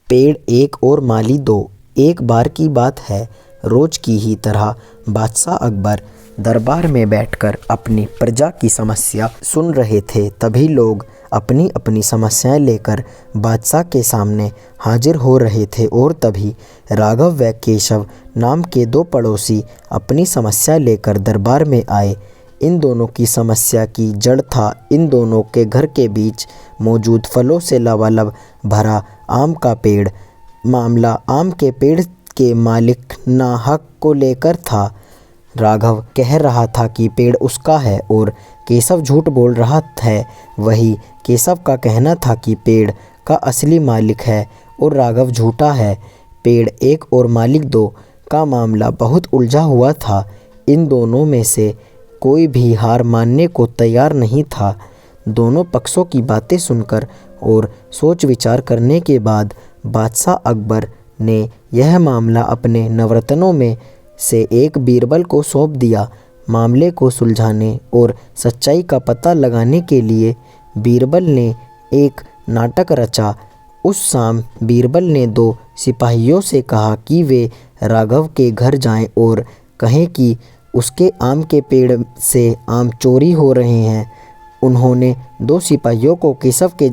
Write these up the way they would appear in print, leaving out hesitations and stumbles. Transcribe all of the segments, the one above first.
पेड़ एक और माली दो। एक बार की बात है, रोज की ही तरह बादशाह अकबर दरबार में बैठकर अपनी प्रजा की समस्या सुन रहे थे। तभी लोग अपनी अपनी समस्याएं लेकर बादशाह के सामने हाजिर हो रहे थे और तभी राघव व केशव नाम के दो पड़ोसी अपनी समस्या लेकर दरबार में आए। इन दोनों की समस्या की जड़ था इन दोनों के घर के बीच मौजूद फलों से लबालब भरा आम का पेड़। मामला आम के पेड़ के मालिक नाहक को लेकर था। राघव कह रहा था कि पेड़ उसका है और केशव झूठ बोल रहा है। वही केशव का कहना था कि पेड़ का असली मालिक है और राघव झूठा है। पेड़ एक और मालिक दो का मामला बहुत उलझा हुआ था। इन दोनों में से कोई भी हार मानने को तैयार नहीं था। दोनों पक्षों की बातें सुनकर और सोच विचार करने के बाद बादशाह अकबर ने यह मामला अपने नवरत्नों में से एक बीरबल को सौंप दिया। मामले को सुलझाने और सच्चाई का पता लगाने के लिए बीरबल ने एक नाटक रचा। उस शाम बीरबल ने दो सिपाहियों से कहा कि वे राघव के घर जाएं और कहें कि उसके आम के पेड़ से आम चोरी हो रहे हैं। उन्होंने दो सिपाहियों को केशव के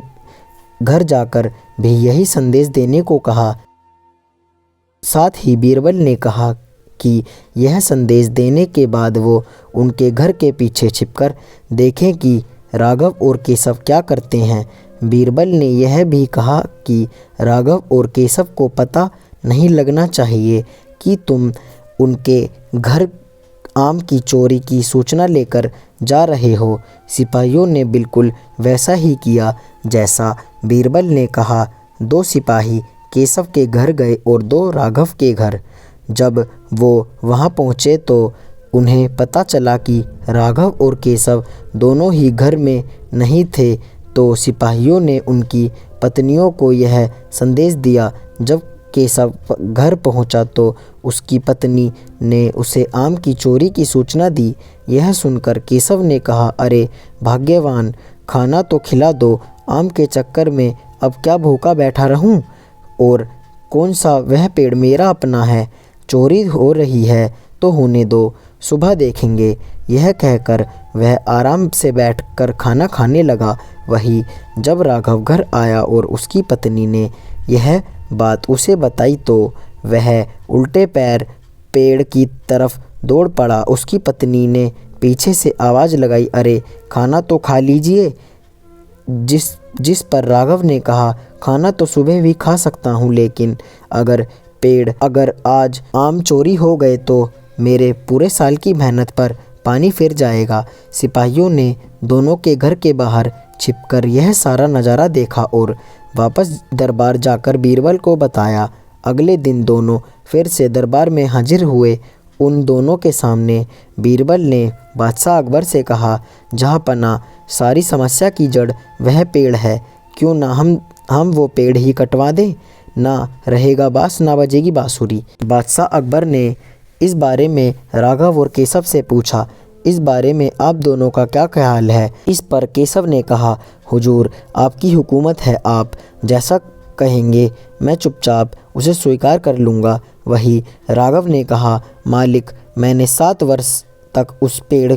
घर जाकर भी यही संदेश देने को कहा। साथ ही बीरबल ने कहा कि यह संदेश देने के बाद वो उनके घर के पीछे छिपकर देखें कि राघव और केशव क्या करते हैं। बीरबल ने यह भी कहा कि राघव और केशव को पता नहीं लगना चाहिए कि तुम उनके घर आम की चोरी की सूचना लेकर जा रहे हो। सिपाहियों ने बिल्कुल वैसा ही किया जैसा बीरबल ने कहा। दो सिपाही केशव के घर गए और दो राघव के घर। जब वो वहां पहुंचे तो उन्हें पता चला कि राघव और केशव दोनों ही घर में नहीं थे। तो सिपाहियों ने उनकी पत्नियों को यह संदेश दिया। जब केशव घर पहुंचा तो उसकी पत्नी ने उसे आम की चोरी की सूचना दी। यह सुनकर केशव ने कहा, अरे भाग्यवान, खाना तो खिला दो, आम के चक्कर में अब क्या भूखा बैठा रहूं? और कौन सा वह पेड़ मेरा अपना है? चोरी हो रही है तो होने दो, सुबह देखेंगे। यह कहकर वह आराम से बैठकर खाना खाने लगा। वही जब राघव घर आया और उसकी पत्नी ने यह बात उसे बताई तो वह उल्टे पैर पेड़ की तरफ दौड़ पड़ा। उसकी पत्नी ने पीछे से आवाज़ लगाई, अरे खाना तो खा लीजिए। जिस पर राघव ने कहा, खाना तो सुबह भी खा सकता हूँ, लेकिन अगर आज आम चोरी हो गए तो मेरे पूरे साल की मेहनत पर पानी फिर जाएगा। सिपाहियों ने दोनों के घर के बाहर छिपकर यह सारा नज़ारा देखा और वापस दरबार जाकर बीरबल को बताया। अगले दिन दोनों फिर से दरबार में हाजिर हुए। उन दोनों के सामने बीरबल ने बादशाह अकबर से कहा, जहाँपना सारी समस्या की जड़ वह पेड़ है, क्यों ना हम वो पेड़ ही कटवा दें? ना रहेगा बाँस ना बजेगी बाँसुरी। बादशाह अकबर ने इस बारे में राघव और केशव से पूछा, इस बारे में आप दोनों का क्या ख्याल है? इस पर केशव ने कहा, हुजूर आपकी हुकूमत है, आप जैसा कहेंगे मैं चुपचाप उसे स्वीकार कर लूँगा। वही राघव ने कहा, मालिक, मैंने 7 वर्ष तक उस पेड़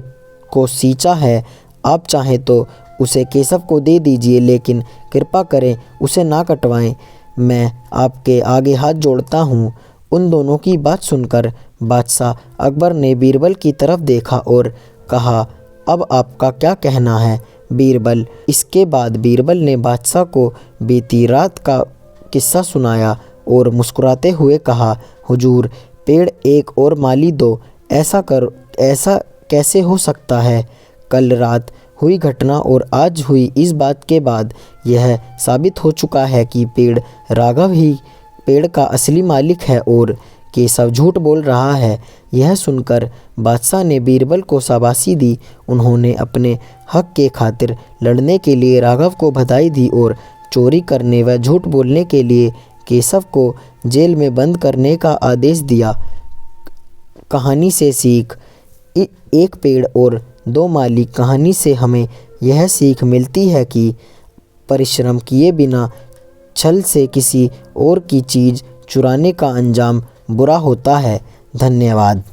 को सींचा है, आप चाहें तो उसे केशव को दे दीजिए, लेकिन कृपा करें उसे ना कटवाएं। मैं आपके आगे हाथ जोड़ता हूँ। उन दोनों की बात सुनकर बादशाह अकबर ने बीरबल की तरफ देखा और कहा, अब आपका क्या कहना है बीरबल? इसके बाद बीरबल ने बादशाह को बीती रात का किस्सा सुनाया और मुस्कुराते हुए कहा, हुजूर पेड़ एक और माली दो, ऐसा कैसे हो सकता है? कल रात हुई घटना और आज हुई इस बात के बाद यह साबित हो चुका है कि राघव ही पेड़ का असली मालिक है और केशव झूठ बोल रहा है। यह सुनकर बादशाह ने बीरबल को शाबाशी दी। उन्होंने अपने हक के खातिर लड़ने के लिए राघव को बधाई दी और चोरी करने व झूठ बोलने के लिए केशव को जेल में बंद करने का आदेश दिया। कहानी से सीख, एक पेड़ और 2 माली। कहानी से हमें यह सीख मिलती है कि परिश्रम किए बिना छल से किसी और की चीज़ चुराने का अंजाम बुरा होता है। धन्यवाद।